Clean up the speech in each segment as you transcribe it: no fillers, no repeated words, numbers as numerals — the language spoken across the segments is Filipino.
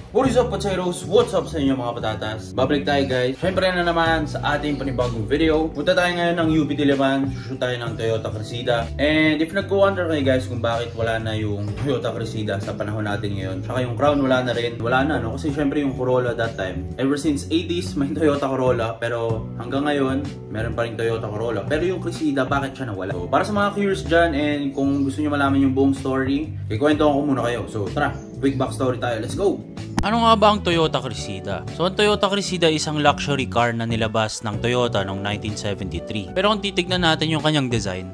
What is up, potatoes? What's up sa inyo mga patatas? Babalik tayo guys. Siyempre na naman sa ating panibagong video. Punta tayo ngayon ng UP Diliman. Shoot tayo ng Toyota Cressida. And if nagko-wonder kayo guys kung bakit wala na yung Toyota Cressida sa panahon natin ngayon. Tsaka yung Crown wala na rin. Wala na no? Kasi siyempre yung Corolla that time. Ever since 80s may Toyota Corolla. Pero hanggang ngayon meron pa rin Toyota Corolla. Pero yung Cressida bakit siya nawala? So, para sa mga curious dyan and kung gusto nyo malaman yung buong story, kikwento ko muna kayo. So tara, quick backstory tayo. Let's go! Ano nga ba ang Toyota Cressida? So ang Toyota Cressida is isang luxury car na nilabas ng Toyota noong 1973. Pero kung titignan natin yung kanyang design,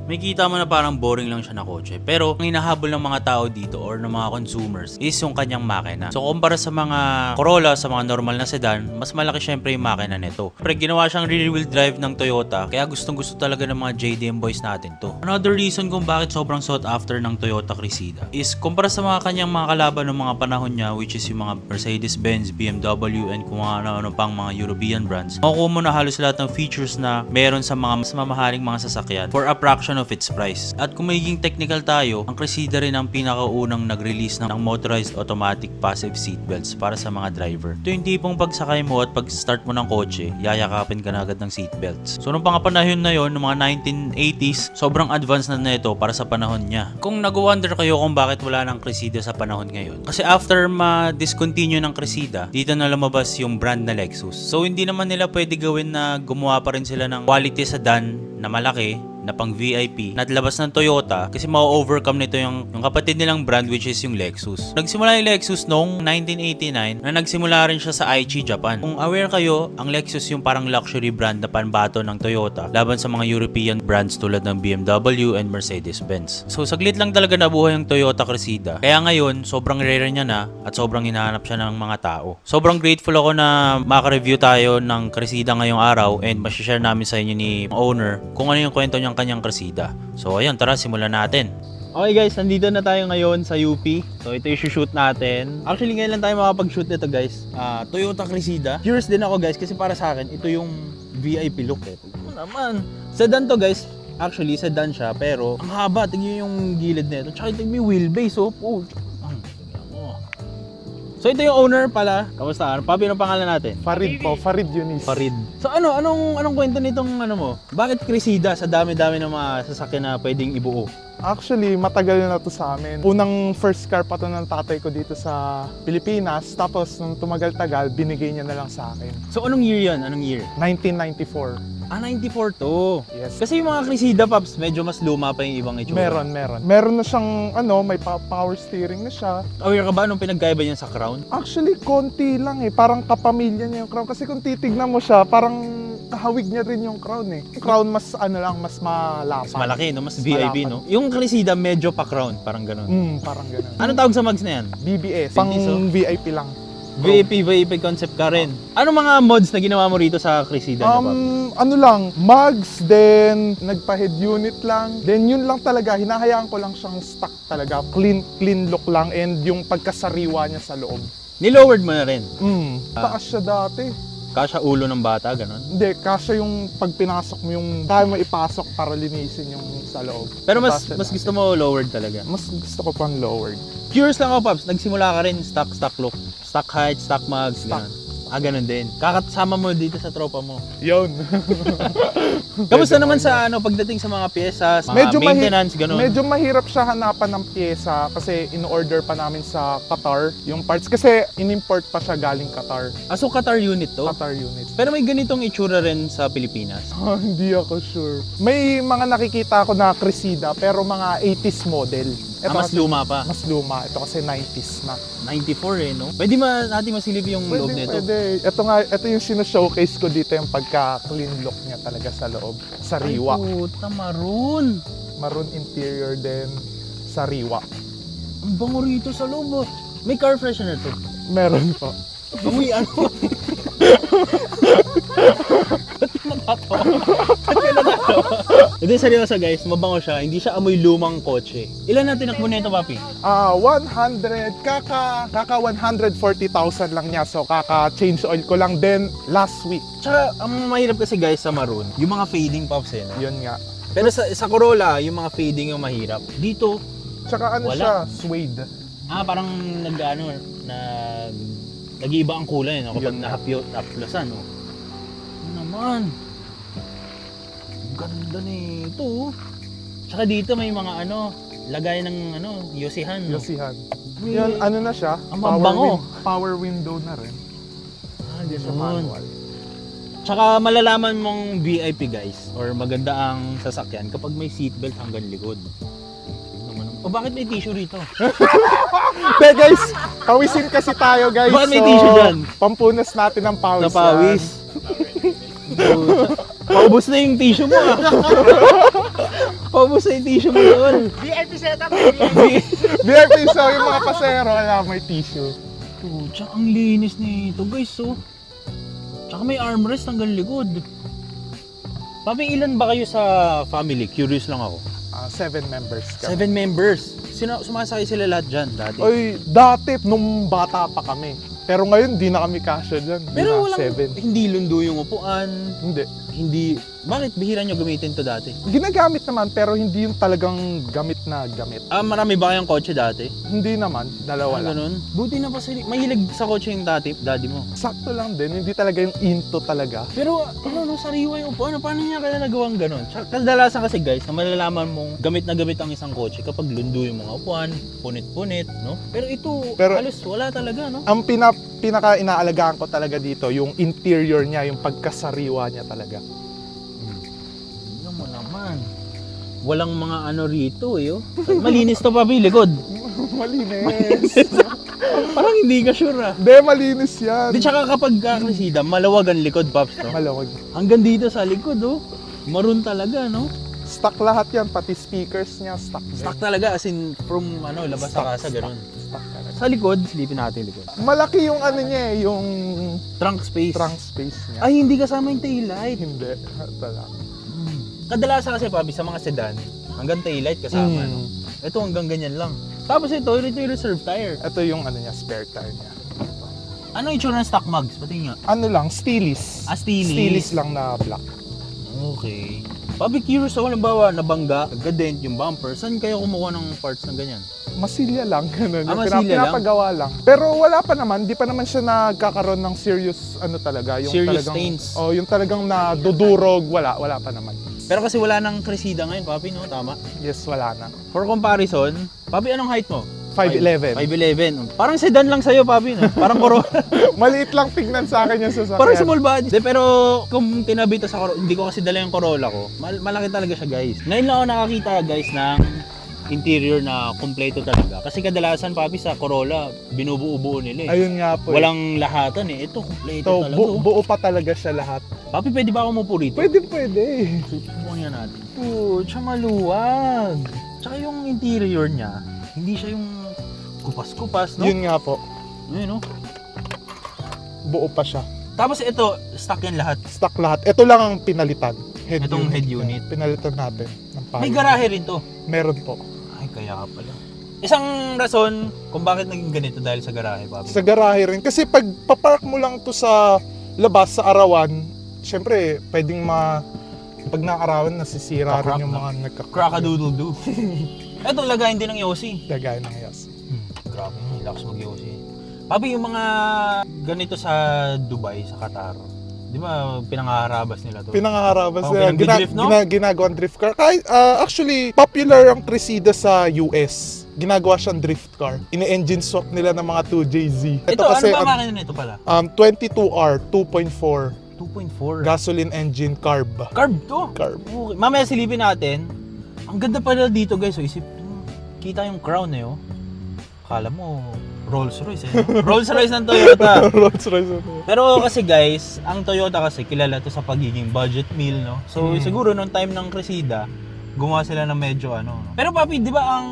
may kita mo na parang boring lang siya na kotse. Pero ang hinahabol ng mga tao dito or ng mga consumers is yung kanyang makina. So kumpara sa mga Corolla, sa mga normal na sedan, mas malaki syempre yung makina nito. Pero ginawa siyang rear wheel drive ng Toyota, kaya gustong gusto talaga ng mga JDM boys natin to. Another reason kung bakit sobrang sought after ng Toyota Cressida is kumpara sa mga kanyang mga kalaban ng mga panahon niya, which is yung mga Mercedes-Benz, BMW, and kung ano pang mga European brands. Makukuha mo na halos lahat ng features na meron sa mga mas mamahaling mga sasakyan for a fraction of its price. At kung magiging technical tayo, ang Cressida rin ang pinakaunang nag-release ng motorized automatic passive seatbelts para sa mga driver. Ito yung tipong pagsakay mo at pag-start mo ng kotse, yayakapin ka na agad ng seatbelts. So nung panahon na yun, noong mga 1980s, sobrang advanced na ito para sa panahon niya. Kung nag-wonder kayo kung bakit wala ng Cressida sa panahon ngayon, kasi after ma-discontinue ng Cressida, dito na lumabas yung brand na Lexus. So hindi naman nila pwede gawin na gumawa pa rin sila ng quality sedan na malaki na pang VIP na labas ng Toyota kasi ma-overcome nito yung kapatid nilang brand which is yung Lexus. Nagsimula yung Lexus noong 1989 na nagsimula rin siya sa Aichi, Japan. Kung aware kayo, ang Lexus yung parang luxury brand na panbato ng Toyota laban sa mga European brands tulad ng BMW and Mercedes-Benz. So saglit lang talaga nabuhay yung Toyota Cressida. Kaya ngayon, sobrang rare niya na at sobrang hinahanap siya ng mga tao. Sobrang grateful ako na maka-review tayo ng Cressida ngayong araw and ma-share namin sa inyo ni owner kung ano yung kwento niyang kanyang Cressida. So ayun, tara simulan natin. Okay guys, nandito na tayo ngayon sa UP. So ito yung shoot natin. Actually ngayon lang tayo makapag-shoot nito guys. Toyota Cressida. Curious din ako guys kasi para sa akin ito yung VIP look eh. Ito naman. Sedan to guys. Actually sedan siya pero ang haba. Tingnan yung gilid nito. Tsaka ito yung wheelbase oh. So ito yung owner pala. Kamusta? Papi, anong pangalan natin? Farid po, Farid Yunis. Farid. So anong kwento nitong ano mo? Bakit Cressida sa dami-dami ng mga sasakyan na pwedeng ibuo? Actually, matagal na to sa amin. Unang first car pa to ng tatay ko dito sa Pilipinas. Tapos nung tumagal-tagal, binigay niya na lang sa akin. So anong year yan? Anong year? 1994. 94 to. Yes. Kasi yung mga Cressida Pops, medyo mas luma pa yung ibang itsura. Meron. Meron na siyang may power steering na siya. Aware ka ba nung pinagkaiba niya sa Crown? Actually, konti lang eh. Parang kapamilya niya yung Crown. Kasi kung titignan mo siya, parang kahawig niya rin yung Crown eh. Yung Crown mas mas malapad. Mas malaki, no? Mas VIP, no? Yung Cressida medyo pa Crown, parang gano'n. Parang gano'n. Anong tawag sa mags na yan? BBS. Pang VIP lang. VIP concept ka rin. Anong mga mods na ginawa mo rito sa Cressida? Ano lang, mugs, then nagpa-head unit lang. Then yun lang talaga, hinahayaan ko lang siyang stock talaga. Clean look lang and yung pagkasariwa niya sa loob. Nilowered mo na rin? Takas siya dati. Kasya ulo ng bata, gano'n? Hindi, kasya yung pag pinasok mo yung kaya mo ipasok para linisin yung sa loob. Pero mas gusto mo lowered talaga? Mas gusto ko pang lowered. Curious lang ako, Pops. Nagsimula ka rin stock look. Stock height, stock mugs, gano'n. Ganun din. Kakasama mo dito sa tropa mo. Yun. Kamusta naman sa pagdating sa mga pyesa, mga maintenance, gano'n? Medyo mahirap siya hanapan ng pyesa kasi in-order pa namin sa Qatar yung parts kasi in-import pa siya galing Qatar. So Qatar unit to? Qatar unit. Pero may ganitong itsura rin sa Pilipinas? Hindi ako sure. May mga nakikita ako na Cressida pero mga 80s model. Ito mas luma pa? Mas luma. Ito kasi 90s na. 94 no? Pwede natin masilip yung loob nito? Pwede. Ito yung sino-showcase ko dito yung pagka-clean look niya talaga sa loob. Sariwa. Ay puta, maroon. Maroon interior din. Sariwa. Ang bango rito sa loob. May car freshener to? Meron po. Uy, ano? Ba't ka natatawa? Hindi, seryoso guys, mabango siya. Hindi siya amoy lumang kotse. Ilan na tinakbo nito, Papi? 100, kaka 140,000 lang niya. So, kaka-change oil ko lang din last week. Tsaka, ang mahirap kasi guys sa maroon, yung mga fading Pops eh. No? Yun nga. Pero sa Corolla, yung mga fading yung mahirap. Dito, Tsaka ano wala. siya, suede. Parang nag-iiba ang kulay, no? Kapag na-haplosan, no? Ano naman? Ang ganda nito. Tsaka dito may mga lagay ng yosihan, no? Yosihan. Yan, ano na siya? Ang mabango. Power window na rin. Sa manual. Tsaka malalaman mong VIP guys or maganda ang sasakyan kapag may seatbelt hanggang likod. O bakit may tissue rito? Pero guys, pawisin kasi tayo guys. Bakit may tissue dyan? Pampunas natin ng pawis. Sa pawis. Paubos na yung tissue mo. Paubos na yung tissue mo doon. VIP setup. VIP, so yung mga pasero, may tissue. Tsaka ang linis nito guys, Tsaka may armrest hanggang likod. Papi, ilan ba kayo sa family? Curious lang ako. 7 members ka. 7 members. Sumasakay sila lahat dyan dati. Oy, dati nung bata pa kami. Pero ngayon di na kami kasya dyan. Pero walang, 7. hindi lundo yung upuan. Hindi. Bakit bihira nyo gamitin to dati? Ginagamit naman pero hindi yung talagang gamit na gamit. Marami ba kayong kotse dati? Hindi naman, dalawa lang. Ganun? Buti na pa mahilig sa kotse yung daddy mo. Sakto lang din, hindi talaga yung into talaga. Pero sariwa yung upuan. Paano niya kaya nagawang ganun? Kadalasan kasi guys, na malalaman mong gamit na gamit ang isang kotse kapag lundo yung mga upuan, punit-punit, no? Pero ito, halos wala talaga, no? Ang pinaka-inaalagaan ko talaga dito, yung interior niya, yung pagkasariwa niya talaga. Ano mo naman? Walang mga rito, Malinis to, papi, likod. Malinis. Parang hindi ka sure, Hindi, malinis yan. Di, tsaka kapag kakresida, malawag ang likod, Paps, no? Malawag. Hanggang dito sa likod, Maroon talaga, no? Stock lahat yan, pati speakers niya, stock. Stock talaga, as in, from, labas sa kasa, gano'n. Stock talaga. Sa likod, silipin natin likod. Malaki yung niya yung trunk space. Trunk space niya. Ay, hindi kasama yung taillight. Hindi. Talaga. Kadalasan kasi, Papi, sa mga sedan, hanggang taillight kasama, no? Ito hanggang ganyan lang. Tapos ito yung reserve tire. Ito yung niya, spare tire niya. Ano yung itsura ng stock mugs? Pati nga. Steelies. Steelies. Steelies lang na black. Okay. Papi, curious ako, halimbawa, nabangga, nagka-dent yung bumper. Saan kayo kumuha ng parts ng ganyan? Masilya lang, ganun. Masilya lang? Pinapagawa lang. Pero wala pa naman, di pa naman siya nagkakaroon ng serious, talaga. Yung serious talagang, stains. Yung talagang nadudurog, wala pa naman. Pero kasi wala nang kresida ngayon, Papi, no? Tama? Yes, wala na. For comparison, Papi, anong height mo? 5'11". 5'11". Parang sedan lang sa'yo, Papi, no? Parang Corolla. Maliit lang tignan sa akin yung sasakyan. Parang small body. Pero kung tinabi ito sa Corolla, hindi ko kasi dala yung Corolla ko. Malaki talaga siya, guys. Ngayon lang ako nakakita, guys, ng interior na kumpleto talaga. Kasi kadalasan, Papi, sa Corolla, binubuo-buo nila, Ayun nga po. Walang lahatan, Ito, kumpleto talaga. Buo pa talaga siya lahat. Papi, pwede ba ako umupo rito? Pwede. Subukan nga natin. Tsaka maluwag. Tsaka yung interior niya, hindi siya yung kupas-kupas, no? Yun nga po. Ayun, no? Buo pa siya. Tapos ito, stock yan lahat. Stock lahat. Ito lang ang pinalitan. Itong head unit. Pinalitan natin. May garahe rin to. Meron po. Ay, kaya pala. Isang rason kung bakit naging ganito dahil sa garahe, Papi. Sa garahe rin. Kasi pag papark mo lang to sa labas, sa arawan, syempre, pwedeng pag naarawan, nasisira rin yung mga Crack-a-doodle-doo. Ito, lagayin din ng Yossi. Lagay ng Yossi. Grabe, lakas mag-Yossi. Papi, yung mga ganito sa Dubai, sa Qatar, di ba pinangaharabas nila to? Pinangaharabas nila. Pinag-drift, no? Ginagawang drift car. Actually, popular ang Cressida sa US. Ginagawa siyang drift car. Ine-engine swap nila ng mga 2JZ. Ito kasi, ano ba makina nito pala? 22R, 2.4. 2.4. Gasoline engine, carb. Carb to? Carb. Okay. Mamaya silipin natin. Ang ganda pala dito, guys. Isip, kita yung crown Akala mo, Rolls Royce, no? Rolls Royce ng Toyota. Rolls Royce. Pero kasi guys, ang Toyota kasi kilala to sa pagiging budget meal, no? So siguro nung time ng Cressida, gumawa sila ng medyo no? Pero Papi, di ba ang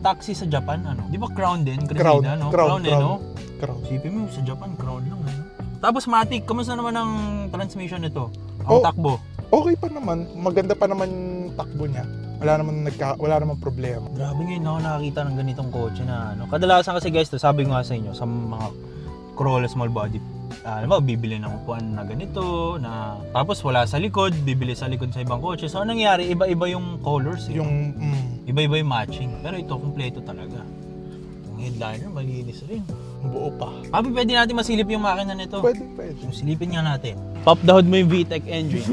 taxi sa Japan, Di ba Crown din? Cressida, no? Crown, no? Crown. Sipin mo, sa Japan, Crown lang, Tapos Matic, kamusta naman ang transmission nito? Ang takbo? Okay pa naman. Maganda pa naman takbo niya. Wala naman problema. Grabe ngayon ako nakakita ng ganitong kotse na Kadalasan kasi guys, sabi ko nga sa inyo, sa mga Corolla small body, bibili ng upuan na ganito, tapos wala sa likod, bibili sa likod sa ibang kotse. So anong nangyari? Iba-iba yung colors, Iba-iba yung matching. Pero ito, kumpleto talaga. Headliner, malinis rin. Buo pa. Papi, pwede natin masilip yung makina nito. Pwede. So, silipin nga natin. Pop the hood mo yung VTEC engine.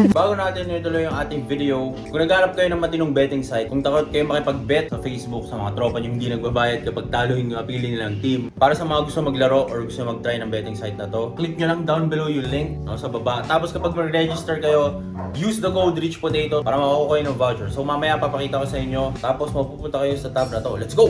Bago natin ituloy yung ating video, kung naghanap kayo ng matinong betting site, kung takot kayo makipag-bet sa Facebook sa mga tropa nyo hindi nagbabayad kapag talo yung napili nilang team, para sa mga gusto maglaro or gusto mag-try ng betting site na to, click nyo lang down below yung link sa baba. Tapos kapag mag-register kayo, use the code RICHPOTATO para makukuha kayo ng voucher. So mamaya papakita ko sa inyo, tapos mapupunta kayo sa tab na to. Let's go!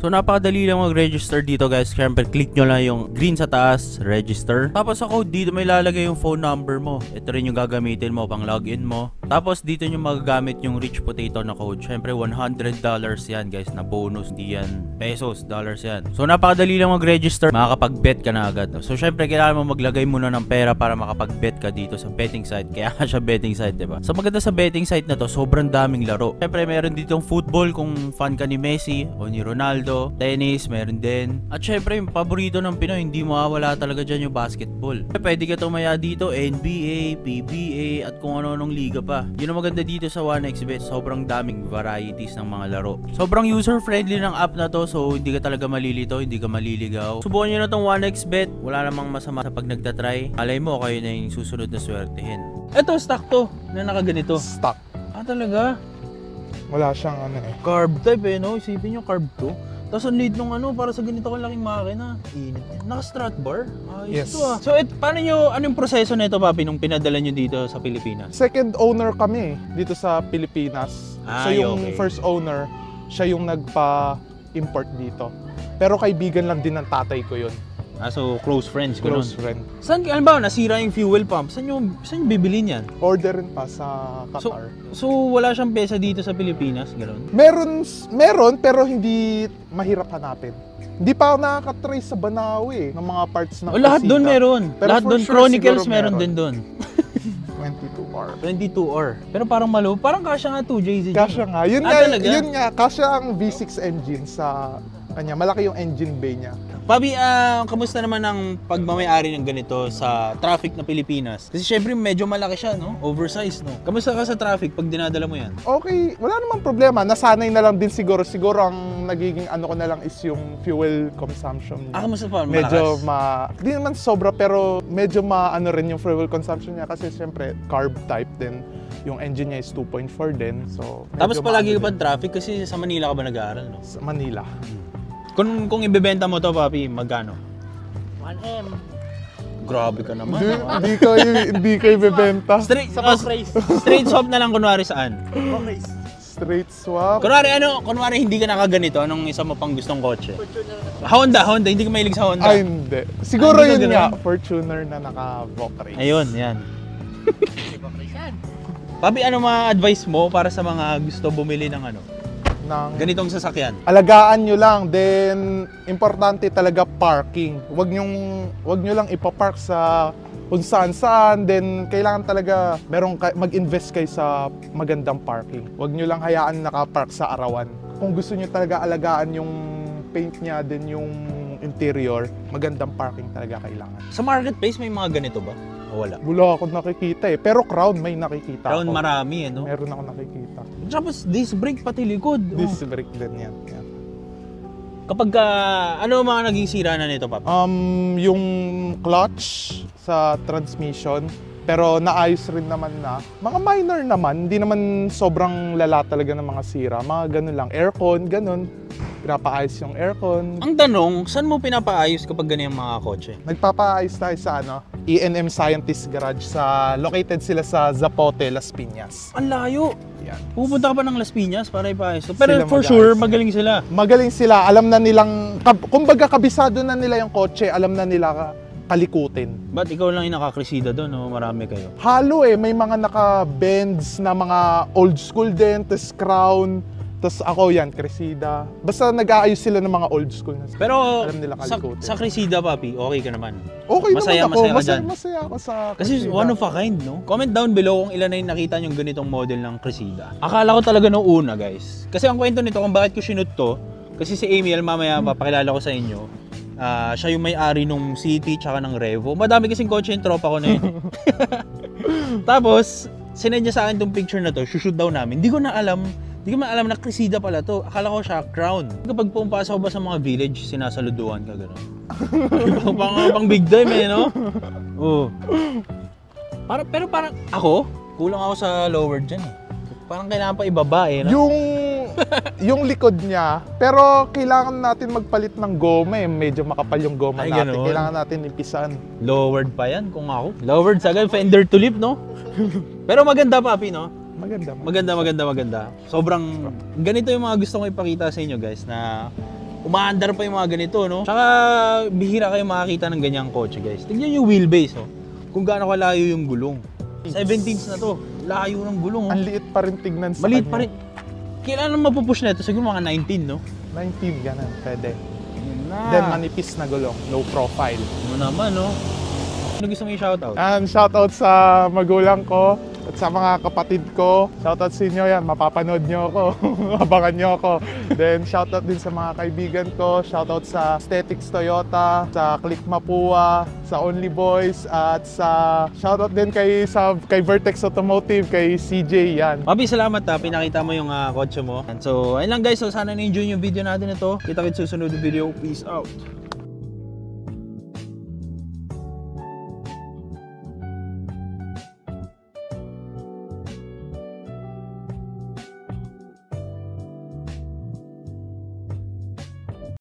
So napakadali lang mag-register dito guys. Siyempre click nyo lang yung green sa taas, register. Tapos sa code dito may lalagay yung phone number mo. Ito rin yung gagamitin mo pang login mo. Tapos dito nyo magagamit yung Rich Potato na code. Siyempre $100 yan guys na bonus. Di yan pesos, dollars yan. So napakadali lang mag-register. Makakapag-bet ka na agad. So siyempre kailangan mo maglagay muna ng pera para makapag-bet ka dito sa betting site. Kaya siya betting site, diba? So maganda sa betting site na to, sobrang daming laro. Siyempre meron ditong football kung fan ka ni Messi o ni Ronaldo. Tennis, meron din. At syempre, yung paborito ng Pinoy, hindi mawawala talaga dyan yung basketball. Pwede ka tumaya dito, NBA, PBA, at kung ano-anong liga pa. Yun ang maganda dito sa 1xBet. Sobrang daming varieties ng mga laro. Sobrang user-friendly ng app na to, so hindi ka talaga malilito, hindi ka maliligaw. Subukan nyo na tong 1xBet. Wala namang masama sa pag nagtatry. Alay mo, kayo na yung susunod na swertehin. Ito, stock to, na nakaganito. Stock. Ah, talaga? Wala siyang ano eh. Carb type eh, no? Isipin nyo, carb to. Tapos ang lead nung para sa ganito kong laking makina. Init yan. Naka-strut bar? Ayos Yes. to ah. So, paano yung proseso nito, Papi, nung pinadala nyo dito sa Pilipinas? Second owner kami dito sa Pilipinas. So Ay, yung okay. first owner, siya yung nagpa-import dito. Pero kaibigan lang din ng tatay ko yun. Ah, so close friends ko Close nun. friend. Saan, alam ba, nasira yung fuel pump? Saan yung bibili niyan? Order rin pa sa Qatar. So, wala siyang pesa dito sa Pilipinas, gano'n? Meron pero hindi mahirap hanapin. Hindi pa ako nakaka-try sa Banawi ng mga parts ng O, lahat Cressida. doon meron. Pero Lahat for doon, sure, Chronicles siguro meron meron. din doon. 22R. 22R. Pero parang malo. Parang kasya nga 2JZ. Kasya nga. Talaga? Yun nga, kasya ang V6 engine sa kanya. Malaki yung engine bay niya. Pabi, kamusta naman ang pagmamayari ng ganito sa traffic na Pilipinas? Kasi syempre medyo malaki siya, no? Oversized, no? Kamusta ka sa traffic pag dinadala mo yan? Okay, wala namang problema. Nasanay na lang din siguro. Siguro ang nagiging ano ko na lang is yung fuel consumption niya. Kamusta pa? Medyo Malakas? di naman sobra pero medyo ano rin yung fuel consumption niya kasi syempre carb type din. Yung engine niya is 2.4 din. So, Tapos medyo palagi ka maano pa traffic kasi sa Manila ka ba nag-aaral, no? din. Sa Manila. Kung ibebenta mo to, Papi, magkano? 1M. Grabe ka naman. Hindi ko ibebenta. Straight swap na lang kunwari saan? Straight swap. Kunwari hindi ka nakaganito, anong isa mo pang gustong kotse? Honda, hindi ka mahilig sa Honda. Ay, hindi. Siguro Hindi ka yun nga, ganun? Fortuner na naka-Voc race. Ayun, yan. Papi, ano ma-advise mo para sa mga gusto bumili ng ganitong sasakyan? Alagaan nyo lang, then importante talaga parking. Huwag nyo lang ipapark sa kung saan-saan, then kailangan talaga mag-invest kayo sa magandang parking. Huwag nyo lang hayaan nakapark sa arawan. Kung gusto nyo talaga alagaan yung paint niya, then yung interior, magandang parking talaga kailangan. Sa marketplace may mga ganito ba? O wala? Wala ako nakikita eh, pero Crown may nakikita Crown ako. marami, no? Meron ako nakikita. Tapos disc brake pati likod. Disc brake din yan. Yeah. Kapag ano mga naging sira na nito, Papi? Yung clutch sa transmission, pero naayos rin naman na. Mga minor naman, hindi naman sobrang lala talaga ng mga sira. Mga ganun lang, aircon, ganun. Pinapaayos yung aircon. Ang tanong, saan mo pinapaayos kapag ganyan mga kotse? Nagpapaayos tayo sa E&M Scientist Garage. Located sila sa Zapote, Las Piñas. Ang layo. Yan. Pupunta ka pa ng Las Piñas para ipaayos. Pero Sila for mag-aayos. sure, magaling sila. Magaling sila, alam na nilang, kumbaga kabisado na nila yung kotse, alam na nila kalikutin. Ba't ikaw lang yung nakakresida doon, no? Marami kayo. Halo may mga naka-Benz na mga old school din, tas Crown, tas ako yan, Cressida. Basta nag-aayos sila ng mga old school na. Pero Alam nila kalikutin. sa Cressida, Papi, okay ka naman. Okay Masaya naman ako, ka dyan. masaya ako sa Kasi Cressida. one of a kind, no? Comment down below kung ilan na yung nakita yung ganitong model ng Cressida. Akala ko talaga nung una, guys. Kasi ang kwento nito kung bakit ko sinut to, kasi si Emil, mamaya papakilala ko sa inyo, siya yung may-ari nung City tsaka ng Revo. Madami kasing kotse yung tropa ko na yun. Tapos, sinend niya sa akin tong picture na to, shoot daw namin. Hindi ko na alam Di ko man alam na Cressida pala to. Akala ko siya Crown. Kapag pumapasok ba sa mga village, sinasaluduan ka gano'n. pang big time eh, no? Oo. Pero parang ako, kulang ako sa lower dyan eh. Parang kailangan pa ibaba eh, no? Yung likod niya, pero kailangan natin magpalit ng goma eh. Medyo makapal yung goma Ay, natin. ganun. Kailangan natin ipisan. Lowered pa yan kung ako. Lowered sagad, fender to lip, no? Pero maganda, papi, no? Maganda. Sobrang, ganito yung mga gusto kong ipakita sa inyo, guys, na umaandar pa yung mga ganito, no? Tsaka, bihira kayo makakita ng ganyang kotse, guys. Tingnan yung wheelbase, no? Kung gaano kalayo yung gulong. 17s na to. Layo ng gulong, oh. Ang liit pa rin tignan sa Maliit kanya. pa rin. Kailan mapupush na ito? Siguro mga 19, no? 19, ganun. Pwede. Yun na. Then manipis na gulong. Low profile. Ano naman, no? Ano gusto mo i-shoutout? And shoutout sa magulang ko at sa mga kapatid ko. Shoutout sa inyo yan. Mapapanood nyo ako. Abangan nyo ako. Then shoutout din sa mga kaibigan ko. Shoutout sa Aesthetics Toyota, sa Click Mapua, sa Only Boys, at sa shoutout din kay Vertex Automotive, kay CJ yan. Papi, salamat ha. Pinakita mo yung kotse mo. And so, ayun lang guys. So, sana na-enjoy yung video natin ito. Kita-kits sa susunod na video. Peace out.